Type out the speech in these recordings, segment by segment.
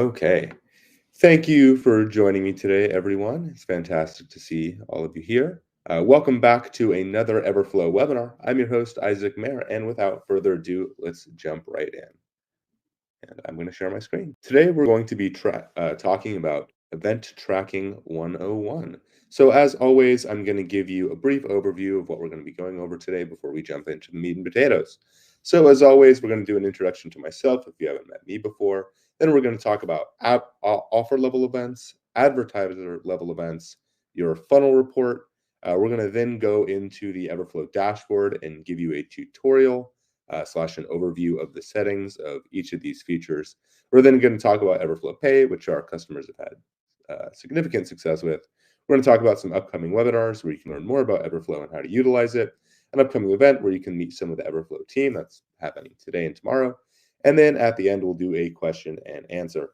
Okay. Thank you for joining me today, everyone. It's fantastic to see all of you here. Welcome back to another Everflow webinar. I'm your host, Isaac Mayer, and without further ado, let's jump right in. And I'm going to share my screen. Today, we're going to be talking about Event Tracking 101. So, as always, I'm going to give you a brief overview of what we're going to be going over today before we jump into the meat and potatoes. So, as always, we're going to do an introduction to myself if you haven't met me before. Then, we're going to talk about offer level events, advertiser level events, your funnel report. We're going to then go into the Everflow dashboard and give you a tutorial slash an overview of the settings of each of these features. We're then going to talk about Everflow Pay, which our customers have had significant success with. We're going to talk about some upcoming webinars where you can learn more about Everflow and how to utilize it, an upcoming event where you can meet some of the Everflow team that's happening today and tomorrow. And then at the end, we'll do a question and answer.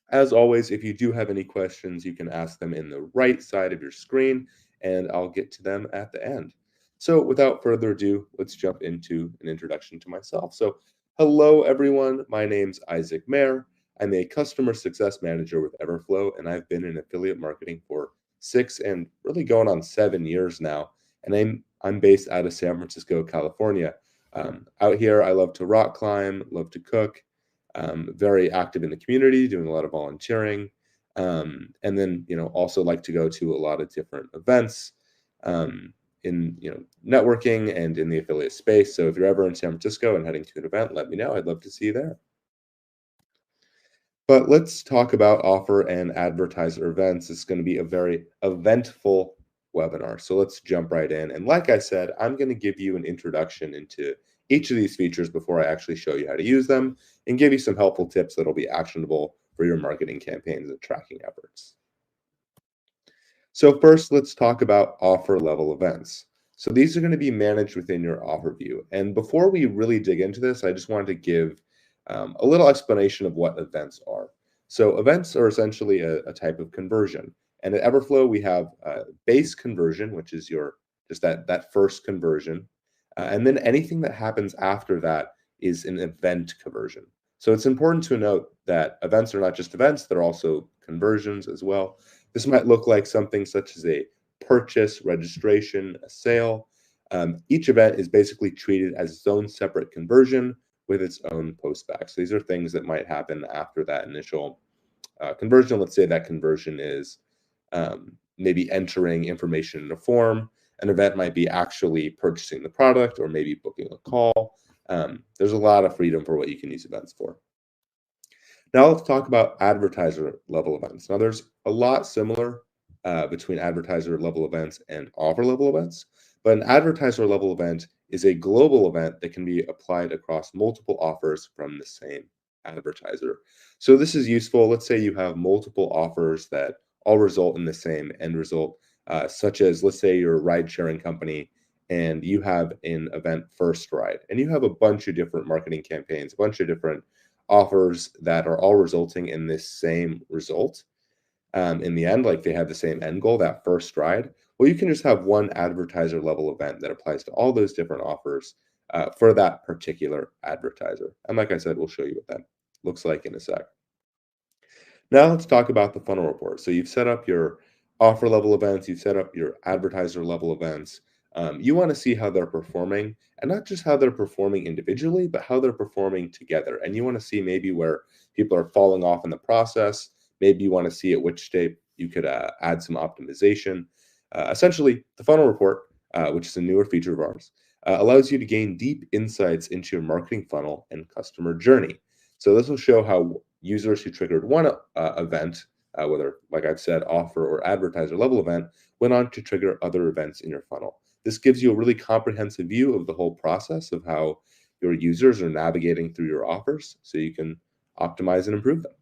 As always, if you do have any questions, you can ask them in the right side of your screen, and I'll get to them at the end. So, without further ado, let's jump into an introduction to myself. So, hello, everyone. My name's Isaac Mayer. I'm a customer success manager with Everflow, and I've been in affiliate marketing for 6 and really going on 7 years now. And I'm based out of San Francisco, California. Out here, I love to rock climb, love to cook, very active in the community, doing a lot of volunteering, and then also like to go to a lot of different events in networking and in the affiliate space. So if you're ever in San Francisco and heading to an event, let me know. I'd love to see you there. But let's talk about offer and advertiser events. It's going to be a very eventful webinar. So let's jump right in. And like I said, I'm going to give you an introduction into each of these features before I actually show you how to use them and give you some helpful tips that'll be actionable for your marketing campaigns and tracking efforts. So first, let's talk about offer level events. So these are going to be managed within your offer view. And before we really dig into this, I just wanted to give a little explanation of what events are. So events are essentially a type of conversion. And at Everflow, we have base conversion, which is your just that first conversion. And then anything that happens after that is an event conversion. So it's important to note that events are not just events, they're also conversions as well. This might look like something such as a purchase, registration, a sale. Each event is basically treated as its own separate conversion with its own postback. So these are things that might happen after that initial conversion. Let's say that conversion is maybe entering information in a form. An event might be actually purchasing the product or maybe booking a call. There's a lot of freedom for what you can use events for. Now let's talk about advertiser level events. Now there's a lot similar between advertiser level events and offer level events, but an advertiser level event is a global event that can be applied across multiple offers from the same advertiser. So this is useful. Let's say you have multiple offers that all result in the same end result, such as let's say you're a ride sharing company and you have an event first ride and you have a bunch of different marketing campaigns, a bunch of different offers that are all resulting in this same result in the end, like they have the same end goal, that first ride. Well, you can just have one advertiser level event that applies to all those different offers for that particular advertiser. And like I said, we'll show you what that looks like in a sec. Now let's talk about the funnel report. So you've set up your offer level events, you've set up your advertiser level events. You want to see how they're performing, and not just how they're performing individually, but how they're performing together. And you want to see maybe where people are falling off in the process. Maybe you want to see at which state you could add some optimization. Essentially, the funnel report, which is a newer feature of ours, allows you to gain deep insights into your marketing funnel and customer journey. So this will show how users who triggered one event, whether, like I've said, offer or advertiser level event, went on to trigger other events in your funnel. This gives you a really comprehensive view of the whole process of how your users are navigating through your offers so you can optimize and improve them.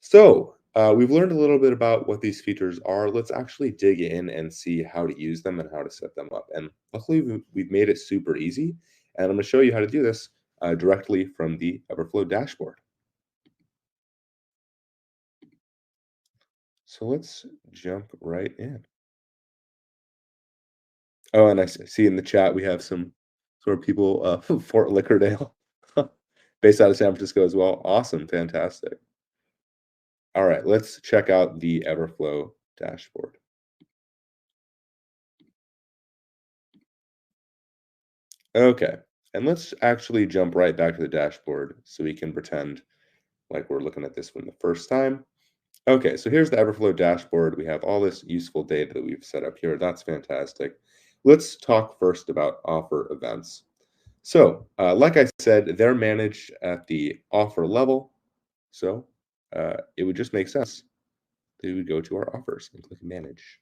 So, we've learned a little bit about what these features are. Let's actually dig in and see how to use them and how to set them up. And luckily, we've made it super easy. And I'm going to show you how to do this directly from the Everflow dashboard. So let's jump right in. Oh, and I see in the chat we have some sort of people Fort Lickerdale. Based out of San Francisco as well. Awesome, fantastic. All right, let's check out the Everflow dashboard. Okay, and let's actually jump right back to the dashboard so we can pretend like we're looking at this one the first time. Okay, so here's the Everflow dashboard. We have all this useful data that we've set up here. That's fantastic. Let's talk first about offer events. So, like I said, they're managed at the offer level. So, it would just make sense to go to our offers and click manage.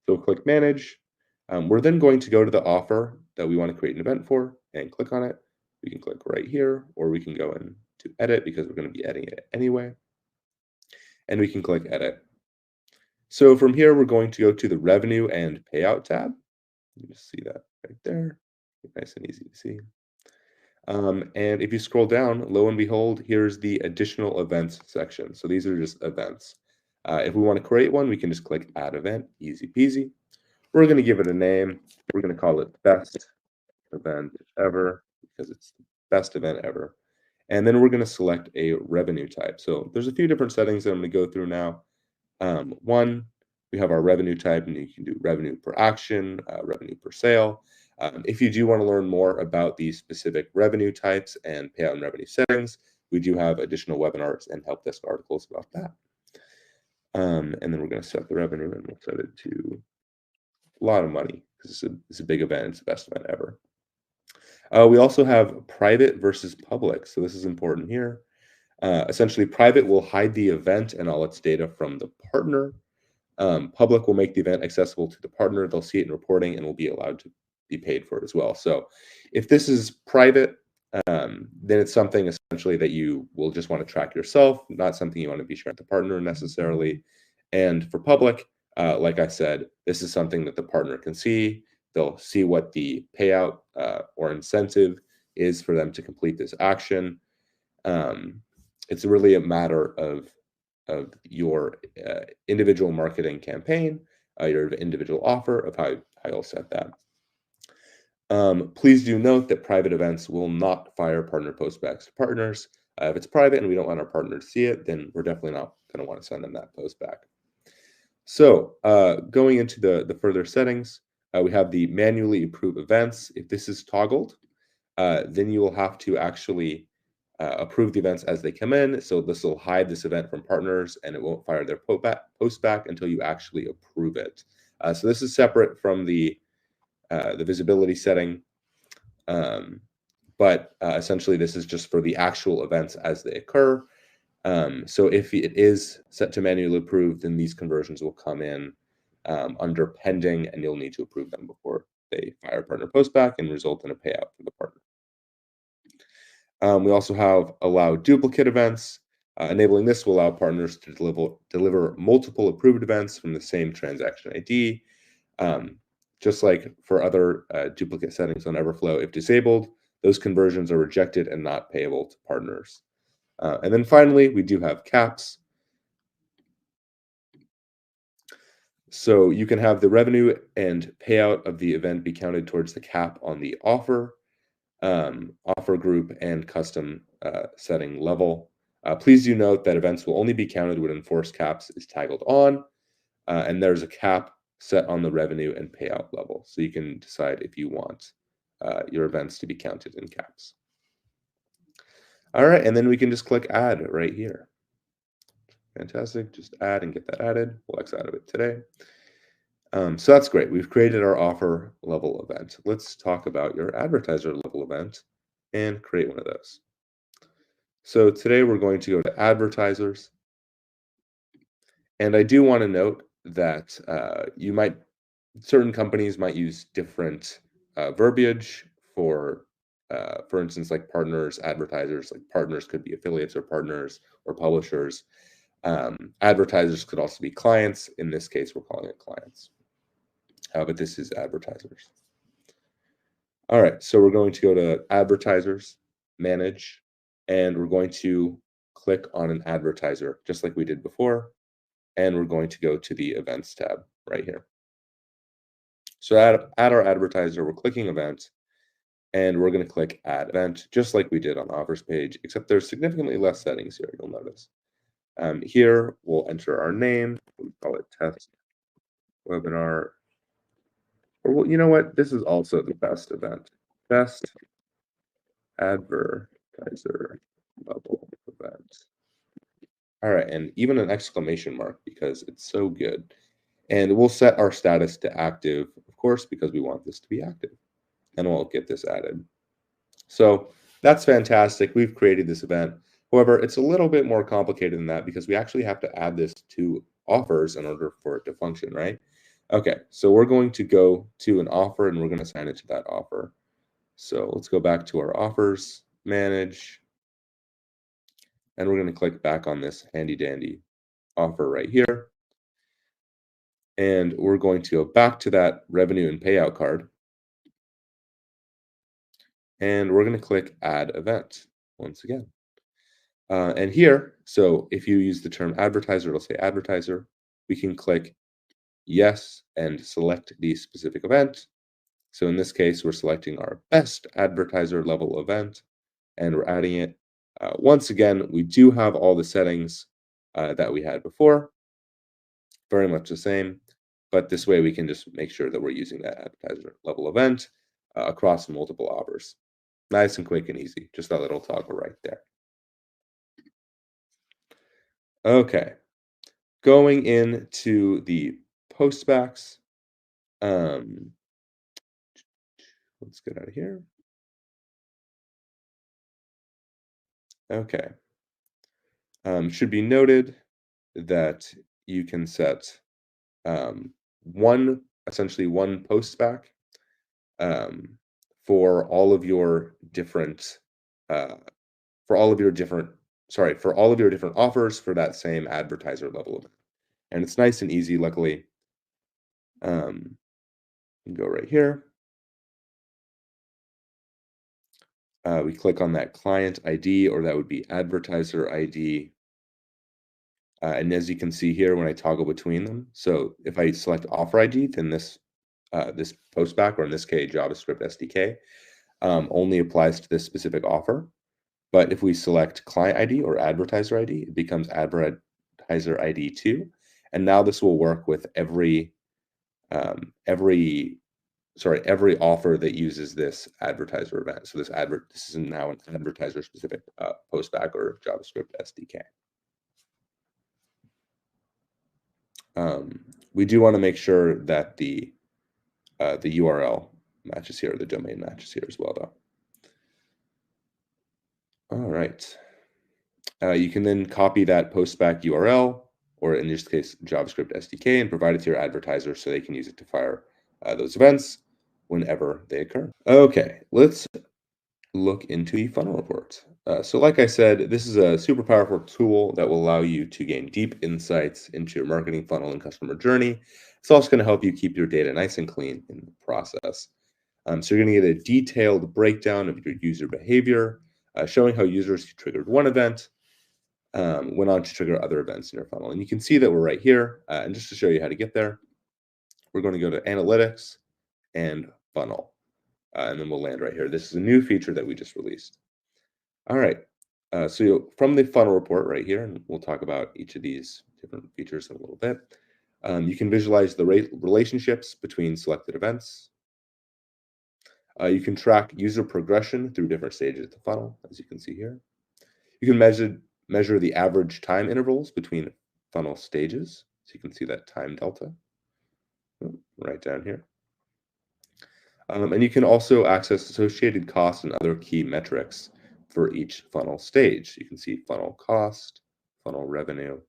So, click manage. We're then going to go to the offer that we want to create an event for and click on it. We can click right here, or we can go in to edit because we're going to be editing it anyway. And we can click edit. So from here, we're going to go to the revenue and payout tab. You just see that right there. Nice and easy to see. And if you scroll down, lo and behold, here's the additional events section. So these are just events. If we want to create one, we can just click add event, easy peasy. We're going to give it a name. We're going to call it best event ever because it's the best event ever. And then we're going to select a revenue type. So there's a few different settings that I'm going to go through now. One, we have our revenue type, and you can do revenue per action, revenue per sale. If you do want to learn more about these specific revenue types and payout and revenue settings, we do have additional webinars and help desk articles about that. And then we're going to set the revenue, and we'll set it to a lot of money because it's a big event. It's the best event ever. We also have private versus public. So this is important here. Essentially, private will hide the event and all its data from the partner. Public will make the event accessible to the partner. They'll see it in reporting and will be allowed to be paid for it as well. So if this is private, then it's something essentially that you will just want to track yourself, not something you want to be sharing with the partner necessarily. And for public, like I said, this is something that the partner can see. They'll see what the payout or incentive is for them to complete this action. It's really a matter of your individual marketing campaign, your individual offer of how you'll set that. Please do note that private events will not fire partner postbacks to partners. If it's private and we don't want our partner to see it, then we're definitely not going to want to send them that post back. So going into the further settings, we have the manually approve events. If this is toggled, then you will have to actually approve the events as they come in. So this will hide this event from partners and it won't fire their post back until you actually approve it. So this is separate from the visibility setting. But essentially this is just for the actual events as they occur. So if it is set to manually approve, then these conversions will come in under pending and you'll need to approve them before they fire partner post back and result in a payout for the partner. We also have allow duplicate events. Enabling this will allow partners to deliver multiple approved events from the same transaction ID. Just like for other duplicate settings on Everflow, if disabled, those conversions are rejected and not payable to partners. And then finally, we do have caps. So you can have the revenue and payout of the event be counted towards the cap on the offer, offer group, and custom setting level. Please do note that events will only be counted when enforced caps is toggled on, and there's a cap set on the revenue and payout level. So you can decide if you want your events to be counted in caps. All right, and then we can just click add right here. Fantastic, just add and get that added. We'll X out of it today. So that's great. We've created our offer level event. Let's talk about your advertiser level event and create one of those. So today we're going to go to advertisers. And I do want to note that certain companies might use different verbiage for instance, like partners, advertisers, like partners could be affiliates or partners or publishers. Advertisers could also be clients. In this case, we're calling it clients. But this is advertisers. All right, so we're going to go to advertisers, manage, and we're going to click on an advertiser, just like we did before. And we're going to go to the events tab right here. So at our advertiser, we're clicking events. and we're going to click Add Event, just like we did on the offers page, except there's significantly less settings here, you'll notice. Here, we'll enter our name. We call it Test Webinar. Or you know what? This is also the best event. Best Advertiser Level Event. All right, and even an exclamation mark because it's so good. And we'll set our status to active, of course, because we want this to be active. And we'll get this added. So that's fantastic. We've created this event. However, it's a little bit more complicated than that because we actually have to add this to offers in order for it to function, right? Okay, so we're going to go to an offer and we're going to assign it to that offer. So let's go back to our offers, manage, and we're going to click back on this handy dandy offer right here. And we're going to go back to that revenue and payout card. And we're going to click add event once again. And here, so if you use the term advertiser, it'll say advertiser. We can click yes and select the specific event. So in this case, we're selecting our best advertiser level event and we're adding it. Once again, we do have all the settings that we had before, very much the same, but this way we can just make sure that we're using that advertiser level event across multiple offers. Nice and quick and easy, just that little toggle right there. Okay, going into the postbacks, let's get out of here. Okay, should be noted that you can set essentially one postback um, for all of your different uh, for all of your different for all of your different offers for that same advertiser level event. And it's nice and easy, luckily. You can go right here. We click on that client ID, or that would be advertiser ID. And as you can see here, when I toggle between them, so if I select offer ID, then this postback, or in this case, JavaScript SDK, only applies to this specific offer. But if we select client ID or advertiser ID, it becomes advertiser ID 2. And now this will work with every offer that uses this advertiser event. So this is now an advertiser specific postback or JavaScript SDK. We do want to make sure that the URL matches here, the domain matches here as well, though. All right. You can then copy that postback URL, or in this case, JavaScript SDK, and provide it to your advertiser so they can use it to fire those events whenever they occur. Okay, let's look into the funnel report. So like I said, this is a super powerful tool that will allow you to gain deep insights into your marketing funnel and customer journey. It's also going to help you keep your data nice and clean in the process. So you're going to get a detailed breakdown of your user behavior, showing how users who triggered one event went on to trigger other events in your funnel. And you can see that we're right here. And just to show you how to get there, we're going to go to Analytics and Funnel. And then we'll land right here. This is a new feature that we just released. All right. So from the funnel report right here, and we'll talk about each of these different features in a little bit, you can visualize the relationships between selected events. You can track user progression through different stages of the funnel, as you can see here. You can measure the average time intervals between funnel stages. So you can see that time delta right down here. And you can also access associated costs and other key metrics for each funnel stage. You can see funnel cost, funnel revenue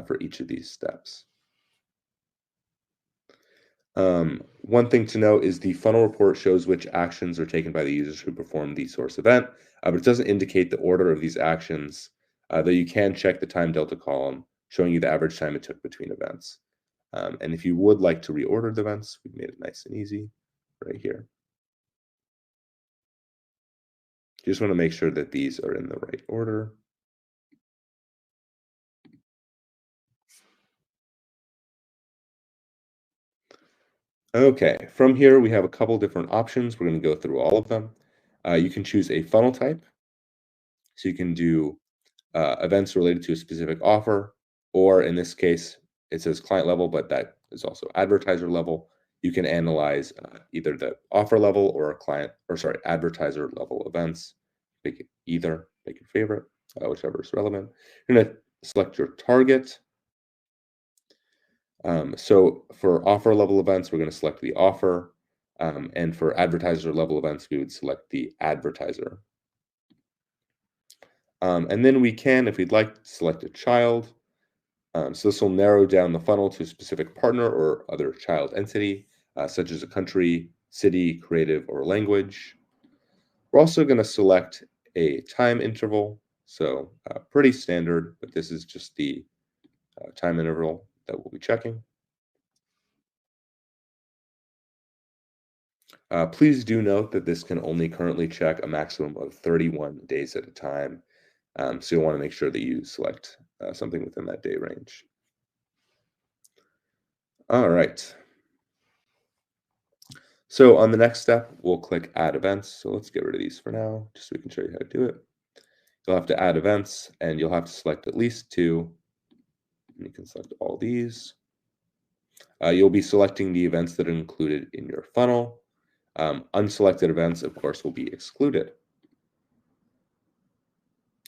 for each of these steps. One thing to note is the funnel report shows which actions are taken by the users who perform the source event, but it doesn't indicate the order of these actions, though you can check the time delta column showing you the average time it took between events. And if you would like to reorder the events, we've made it nice and easy right here. You just want to make sure that these are in the right order. Okay, from here we have a couple different options. We're going to go through all of them. You can choose a funnel type. So you can do events related to a specific offer, or in this case, it says client level, but that is also advertiser level. You can analyze either the offer level or a client, or sorry, advertiser level events. Make it either, make your favorite, whichever is relevant. You're going to select your target. So for offer level events, we're going to select the offer. And for advertiser level events, we would select the advertiser. And then we can, if we'd like, select a child. So this will narrow down the funnel to a specific partner or other child entity, such as a country, city, creative, or language. We're also going to select a time interval. So pretty standard, but this is just the time interval that we'll be checking. Please do note that this can only currently check a maximum of 31 days at a time. So you'll want to make sure that you select something within that day range. All right. So on the next step, we'll click Add Events. So let's get rid of these for now, just so we can show you how to do it. You'll have to add events, and you'll have to select at least two. And you can select all these. You'll be selecting the events that are included in your funnel. Unselected events, of course, will be excluded.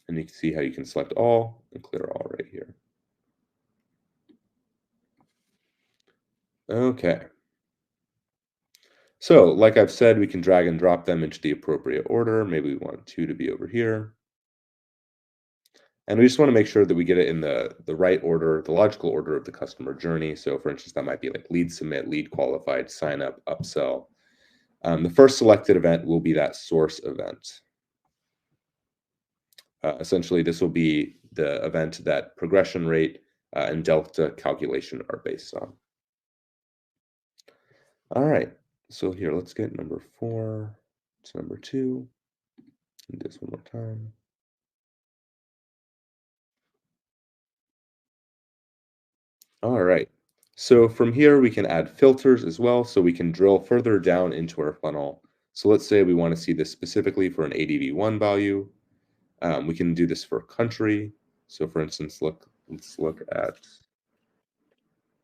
And you can see how you can select all and clear all right here. Okay. So, like I've said, we can drag and drop them into the appropriate order. Maybe we want two to be over here. And we just want to make sure that we get it in the right order, the logical order of the customer journey. So for instance, that might be like lead submit, lead qualified, sign up, upsell. The first selected event will be that source event. Essentially, this will be the event that progression rate and delta calculation are based on. All right, so here, let's get number 4 to number 2. Do this one more time. All right. So from here, we can add filters as well, so we can drill further down into our funnel. So let's say we want to see this specifically for an ADV1 value. We can do this for country. So for instance, let's look at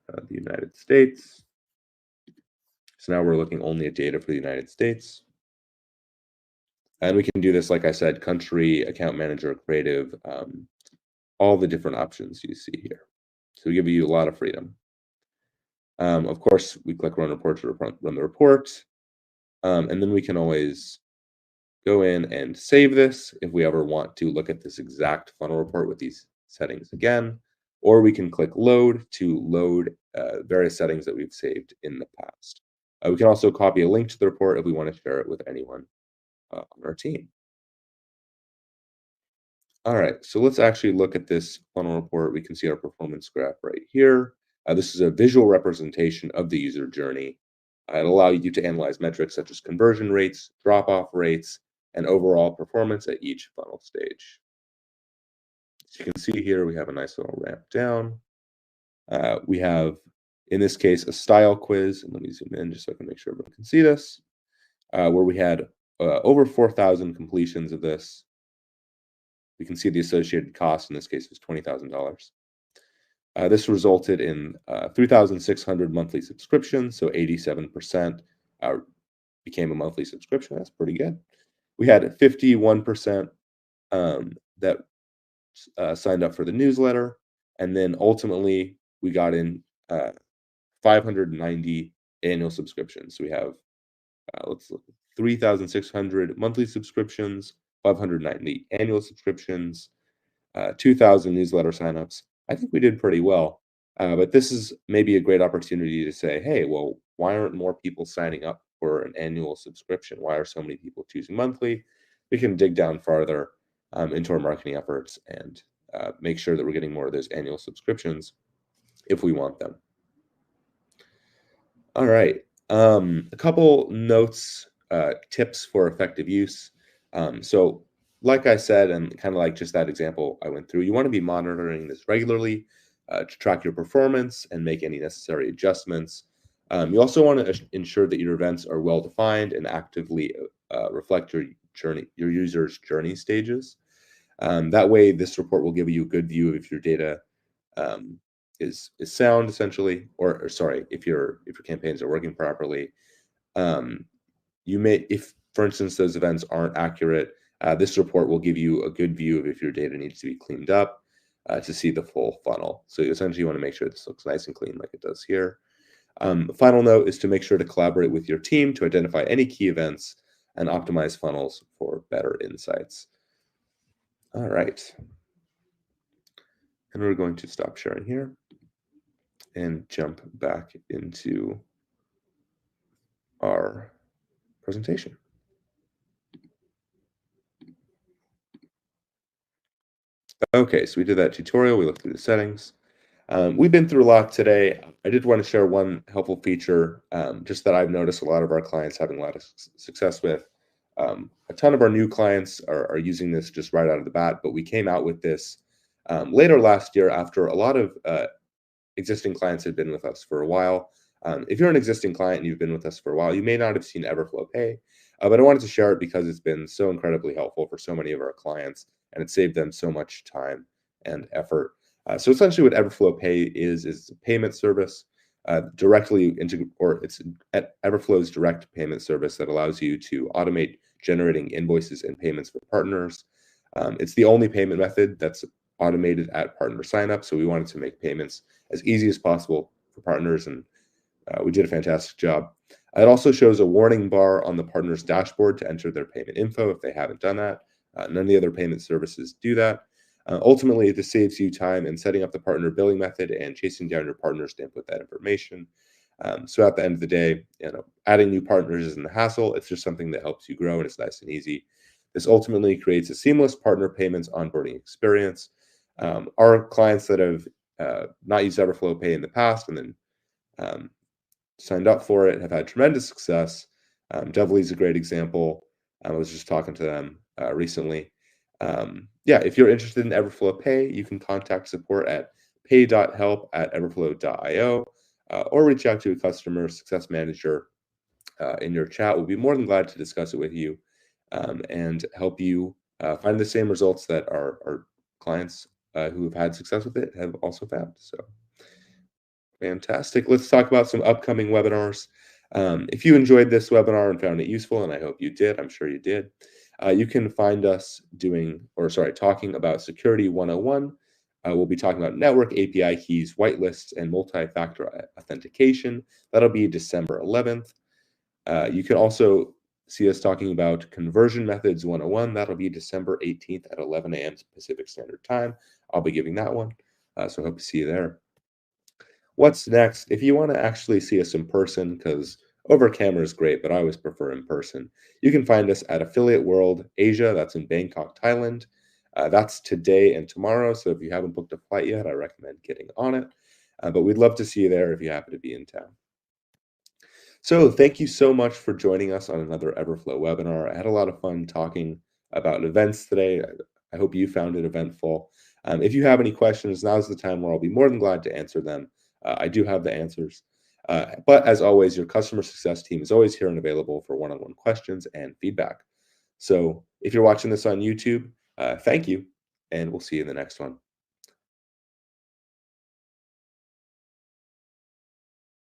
the United States. So now we're looking only at data for the United States. And we can do this, like I said, country, account manager, creative, all the different options you see here. So we give you a lot of freedom. Of course, we click run report to run the report. And then we can always go in and save this if we ever want to look at this exact funnel report with these settings again. Or we can click load to load various settings that we've saved in the past. We can also copy a link to the report if we want to share it with anyone on our team. All right, so let's actually look at this funnel report. We can see our performance graph right here. This is a visual representation of the user journey. It'll allow you to analyze metrics such as conversion rates, drop-off rates, and overall performance at each funnel stage. As you can see here, we have a nice little ramp down. We have, in this case, a style quiz. And let me zoom in just so I can make sure everyone can see this, where we had over 4,000 completions of this. We can see the associated cost, in this case, was $20,000. This resulted in 3,600 monthly subscriptions, so 87% became a monthly subscription. That's pretty good. We had 51% that signed up for the newsletter, and then ultimately we got in 590 annual subscriptions. So we have let's look, 3,600 monthly subscriptions, 590 annual subscriptions, 2,000 newsletter signups. I think we did pretty well. But this is maybe a great opportunity to say, hey, well, why aren't more people signing up for an annual subscription? Why are so many people choosing monthly? We can dig down farther into our marketing efforts and make sure that we're getting more of those annual subscriptions if we want them. All right. A couple notes, tips for effective use. So like I said, and kind of like just that example I went through, you want to be monitoring this regularly to track your performance and make any necessary adjustments. You also want to ensure that your events are well defined and actively reflect your journey stages. That way, this report will give you a good view of if your data um, is sound, essentially, or sorry, if your campaigns are working properly. Um, you may, if for instance those events aren't accurate, this report will give you a good view of if your data needs to be cleaned up to see the full funnel. So you essentially want to make sure this looks nice and clean like it does here. Final note is to make sure to collaborate with your team to identify any key events and optimize funnels for better insights. All right. And we're going to stop sharing here and jump back into our presentation. Okay, so we did that tutorial. We looked through the settings. We've been through a lot today. I did want to share one helpful feature, just that I've noticed a lot of our clients having a lot of success with. A ton of our new clients are using this just right out of the bat, but we came out with this later last year after a lot of existing clients had been with us for a while. If you're an existing client and you've been with us for a while, you may not have seen Everflow Pay, but I wanted to share it because it's been so incredibly helpful for so many of our clients, and it saved them so much time and effort. So essentially, what Everflow Pay is a payment service directly into, or it's at Everflow's direct payment service that allows you to automate generating invoices and payments for partners. It's the only payment method that's automated at partner signup, so we wanted to make payments as easy as possible for partners, and we did a fantastic job. It also shows a warning bar on the partner's dashboard to enter their payment info if they haven't done that. None of the other payment services do that. Ultimately, this saves you time in setting up the partner billing method and chasing down your partners to input that information. So at the end of the day, adding new partners isn't a hassle. It's just something that helps you grow, and it's nice and easy. This ultimately creates a seamless partner payments onboarding experience. Our clients that have not used Everflow Pay in the past and then signed up for it have had tremendous success. Devily is a great example. I was just talking to them recently. Yeah, if you're interested in Everflow Pay, you can contact support at pay.help@everflow.io or reach out to a customer success manager in your chat. We'll be more than glad to discuss it with you and help you find the same results that our clients who have had success with it have also found. So fantastic. Let's talk about some upcoming webinars. If you enjoyed this webinar and found it useful, and I hope you did, I'm sure you did, you can find us talking about Security 101. We'll be talking about network API keys, whitelists, and multi-factor authentication. That'll be December 11th. You can also see us talking about Conversion Methods 101. That'll be December 18th at 11 a.m. Pacific Standard Time. I'll be giving that one, so I hope to see you there. What's next? If you want to actually see us in person, because over camera is great, but I always prefer in person, you can find us at Affiliate World Asia. That's in Bangkok, Thailand. That's today and tomorrow. So if you haven't booked a flight yet, I recommend getting on it. But we'd love to see you there if you happen to be in town. So thank you so much for joining us on another Everflow webinar. I had a lot of fun talking about events today. I hope you found it eventful. If you have any questions, now's the time where I'll be more than glad to answer them. I do have the answers. But as always, your customer success team is always here and available for one-on-one questions and feedback. So if you're watching this on YouTube, thank you, and we'll see you in the next one.